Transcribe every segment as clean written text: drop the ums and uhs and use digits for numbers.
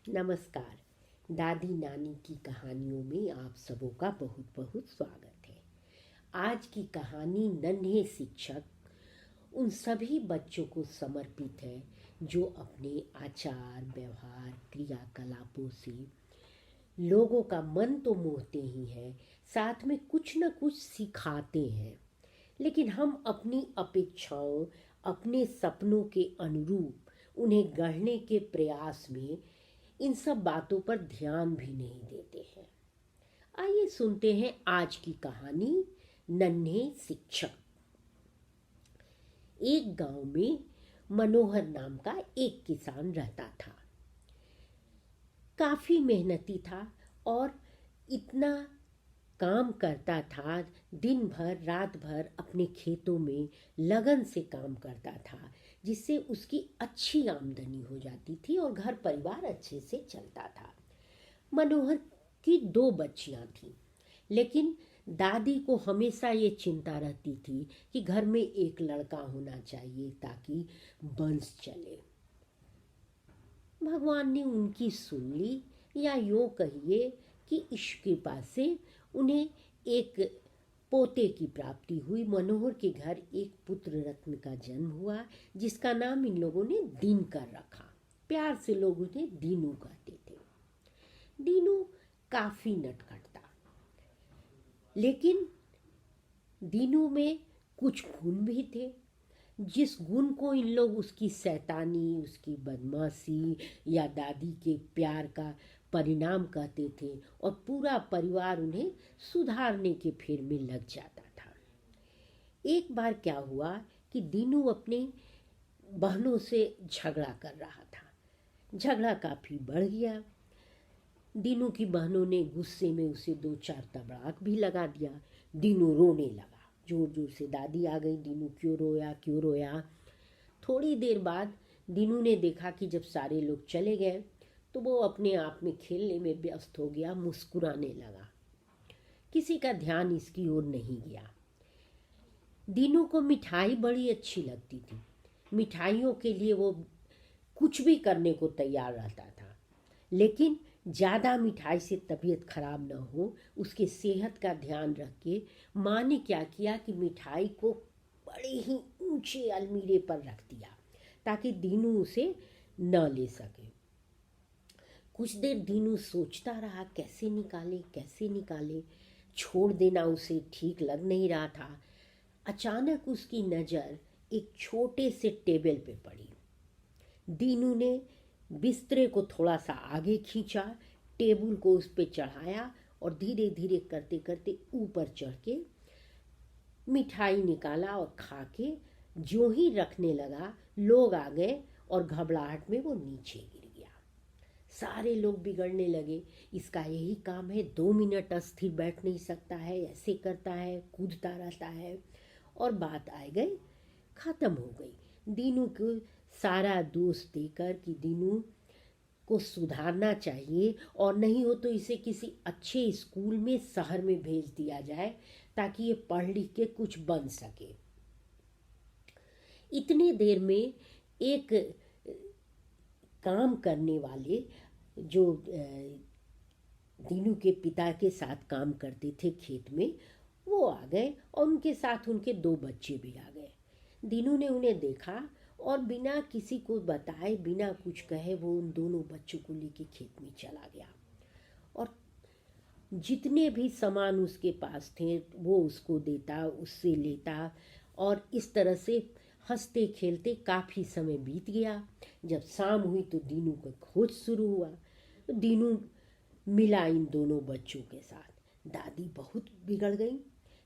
नमस्कार। दादी नानी की कहानियों में आप सबों का बहुत बहुत स्वागत है। आज की कहानी नन्हे शिक्षक उन सभी बच्चों को समर्पित है जो अपने आचार व्यवहार क्रियाकलापों से लोगों का मन तो मोहते ही हैं, साथ में कुछ न कुछ सिखाते हैं। लेकिन हम अपनी अपेक्षाओं अपने सपनों के अनुरूप उन्हें गढ़ने के प्रयास में इन सब बातों पर ध्यान भी नहीं देते हैं। आइए सुनते हैं आज की कहानी नन्हे शिक्षक। एक गांव में मनोहर नाम का एक किसान रहता था। काफी मेहनती था और इतना काम करता था, दिन भर रात भर अपने खेतों में लगन से काम करता था, जिससे उसकी अच्छी आमदनी हो जाती थी और घर परिवार अच्छे से चलता था। मनोहर की दो बच्चियां थीं, लेकिन दादी को हमेशा ये चिंता रहती थी कि घर में एक लड़का होना चाहिए ताकि वंश चले। भगवान ने उनकी सुन ली, या यूँ कहिए कि ईश्वर की कृपा से उन्हें एक पोते की प्राप्ति हुई। मनोहर के घर एक पुत्र रत्न का जन्म हुआ, जिसका नाम इन लोगों ने दिनकर रखा। प्यार से लोग उन्हें दीनू कहते थे। दीनू काफी नटखट था, लेकिन दीनू में कुछ गुण भी थे, जिस गुण को इन लोग उसकी शैतानी, उसकी बदमाशी या दादी के प्यार का परिणाम कहते थे, और पूरा परिवार उन्हें सुधारने के फेर में लग जाता था। एक बार क्या हुआ कि दीनू अपने बहनों से झगड़ा कर रहा था। झगड़ा काफ़ी बढ़ गया। दीनू की बहनों ने गुस्से में उसे दो चार तबड़ाक भी लगा दिया। दीनू रोने लगा जोर जोर से। दादी आ गई, दीनू क्यों रोया क्यों रोया। थोड़ी देर बाद दीनू ने देखा कि जब सारे लोग चले गए तो वो अपने आप में खेलने में व्यस्त हो गया, मुस्कुराने लगा। किसी का ध्यान इसकी ओर नहीं गया। दीनू को मिठाई बड़ी अच्छी लगती थी। मिठाइयों के लिए वो कुछ भी करने को तैयार रहता था, लेकिन ज़्यादा मिठाई से तबीयत खराब न हो, उसके सेहत का ध्यान रख के माँ ने क्या किया कि मिठाई को बड़े ही ऊंचे अलमीरे पर रख दिया ताकि दीनू उसे न ले सके। कुछ देर दीनू सोचता रहा, कैसे निकाले कैसे निकाले। छोड़ देना उसे ठीक लग नहीं रहा था। अचानक उसकी नज़र एक छोटे से टेबल पे पड़ी। दीनू ने बिस्तरे को थोड़ा सा आगे खींचा, टेबल को उस पे चढ़ाया और धीरे धीरे करते करते ऊपर चढ़ के मिठाई निकाला और खा के जो ही रखने लगा, लोग आ गए और घबराहट में वो नीचे गिर गया। सारे लोग बिगड़ने लगे, इसका यही काम है, 2 मिनट अस्थिर बैठ नहीं सकता है, ऐसे करता है, कूदता रहता है। और बात आ गई, ख़त्म हो गई। दीनू को सारा दोष देकर कि दीनू को सुधारना चाहिए और नहीं हो तो इसे किसी अच्छे स्कूल में शहर में भेज दिया जाए ताकि ये पढ़ लिख के कुछ बन सके। इतने देर में एक काम करने वाले जो दीनू के पिता के साथ काम करते थे खेत में, वो आ गए और उनके साथ उनके 2 बच्चे भी आ गए। दीनू ने उन्हें देखा और बिना किसी को बताए, बिना कुछ कहे, वो उन दोनों बच्चों को लेके खेत में चला गया और जितने भी सामान उसके पास थे वो उसको देता, उससे लेता, और इस तरह से हंसते खेलते काफ़ी समय बीत गया। जब शाम हुई तो दीनू का खोज शुरू हुआ। दीनू मिला इन दोनों बच्चों के साथ। दादी बहुत बिगड़ गई,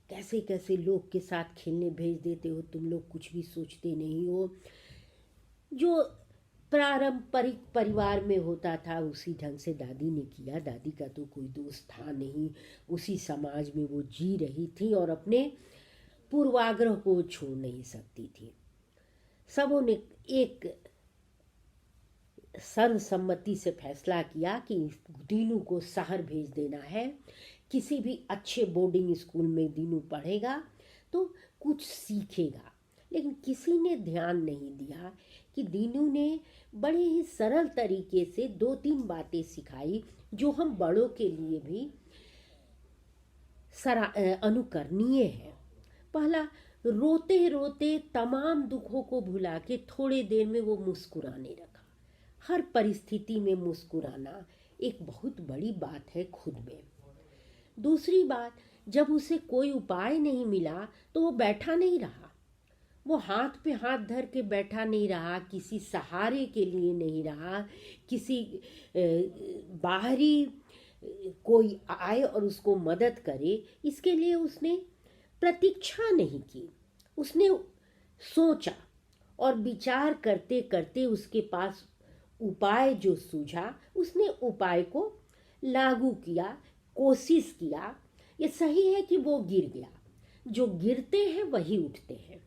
कैसे कैसे लोग के साथ खेलने भेज देते हो तुम लोग, कुछ भी सोचते नहीं हो। जो पारंपरिक परिवार में होता था उसी ढंग से दादी ने किया। दादी का तो कोई दोस्त था नहीं, उसी समाज में वो जी रही थी और अपने पूर्वाग्रह को छोड़ नहीं सकती थी। सबों ने एक सर्वसम्मति से फैसला किया कि दीनू को शहर भेज देना है। किसी भी अच्छे बोर्डिंग स्कूल में दीनू पढ़ेगा तो कुछ सीखेगा, लेकिन किसी ने ध्यान नहीं दिया कि दीनू ने बड़े ही सरल तरीके से 2-3 बातें सिखाई जो हम बड़ों के लिए भी अनुकरणीय है। पहला, रोते रोते तमाम दुखों को भुला के थोड़े देर में वो मुस्कुराने लगा। हर परिस्थिति में मुस्कुराना एक बहुत बड़ी बात है खुद में। दूसरी बात, जब उसे कोई उपाय नहीं मिला तो वो बैठा नहीं रहा, वो हाथ पे हाथ धर के बैठा नहीं रहा, किसी सहारे के लिए नहीं रहा, किसी बाहरी कोई आए और उसको मदद करे इसके लिए उसने प्रतीक्षा नहीं की। उसने सोचा और विचार करते करते उसके पास उपाय जो सूझा उसने उपाय को लागू किया, कोशिश किया। ये सही है कि वो गिर गया, जो गिरते हैं वही उठते हैं।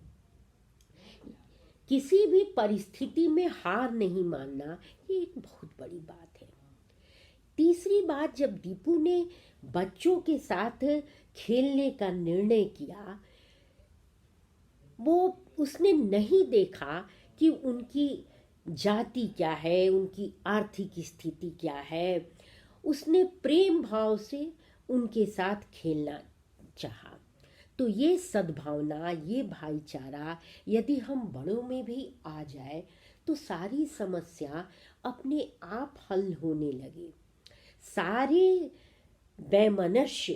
किसी भी परिस्थिति में हार नहीं मानना ये एक बहुत बड़ी बात है। तीसरी बात, जब दीपू ने बच्चों के साथ खेलने का निर्णय किया, वो उसने नहीं देखा कि उनकी जाति क्या है, उनकी आर्थिक स्थिति क्या है। उसने प्रेम भाव से उनके साथ खेलना चाहा। तो ये सद्भावना, ये भाईचारा यदि हम बड़ों में भी आ जाए तो सारी समस्या अपने आप हल होने लगे। सारे वैमनस्य,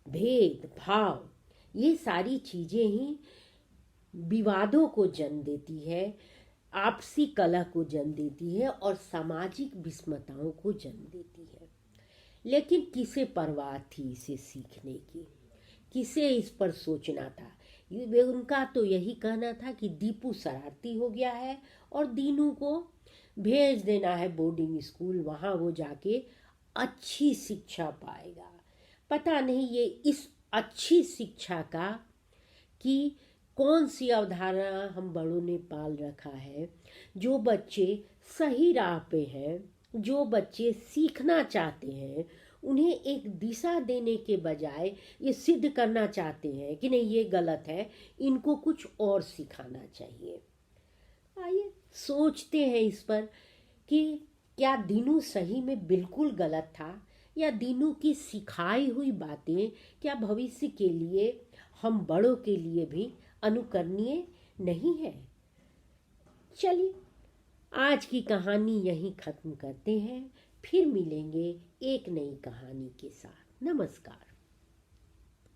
भेद भाव, ये सारी चीज़ें ही विवादों को जन्म देती है, आपसी कलह को जन्म देती है और सामाजिक विषमताओं को जन्म देती है। लेकिन किसे परवाह थी इसे सीखने की, किसे इस पर सोचना था। उनका तो यही कहना था कि दीपू शरारती हो गया है और दीनू को भेज देना है बोर्डिंग स्कूल, वहाँ वो जाके अच्छी शिक्षा पाएगा। पता नहीं ये इस अच्छी शिक्षा का कि कौन सी अवधारणा हम बड़ों ने पाल रखा है। जो बच्चे सही राह पे हैं, जो बच्चे सीखना चाहते हैं, उन्हें एक दिशा देने के बजाय ये सिद्ध करना चाहते हैं कि नहीं ये गलत है, इनको कुछ और सिखाना चाहिए। आइए सोचते हैं इस पर कि क्या दीनू सही में बिल्कुल गलत था, या दीनू की सिखाई हुई बातें क्या भविष्य के लिए हम बड़ों के लिए भी अनुकरणीय नहीं है। चलिए आज की कहानी यहीं ख़त्म करते हैं, फिर मिलेंगे एक नई कहानी के साथ। नमस्कार।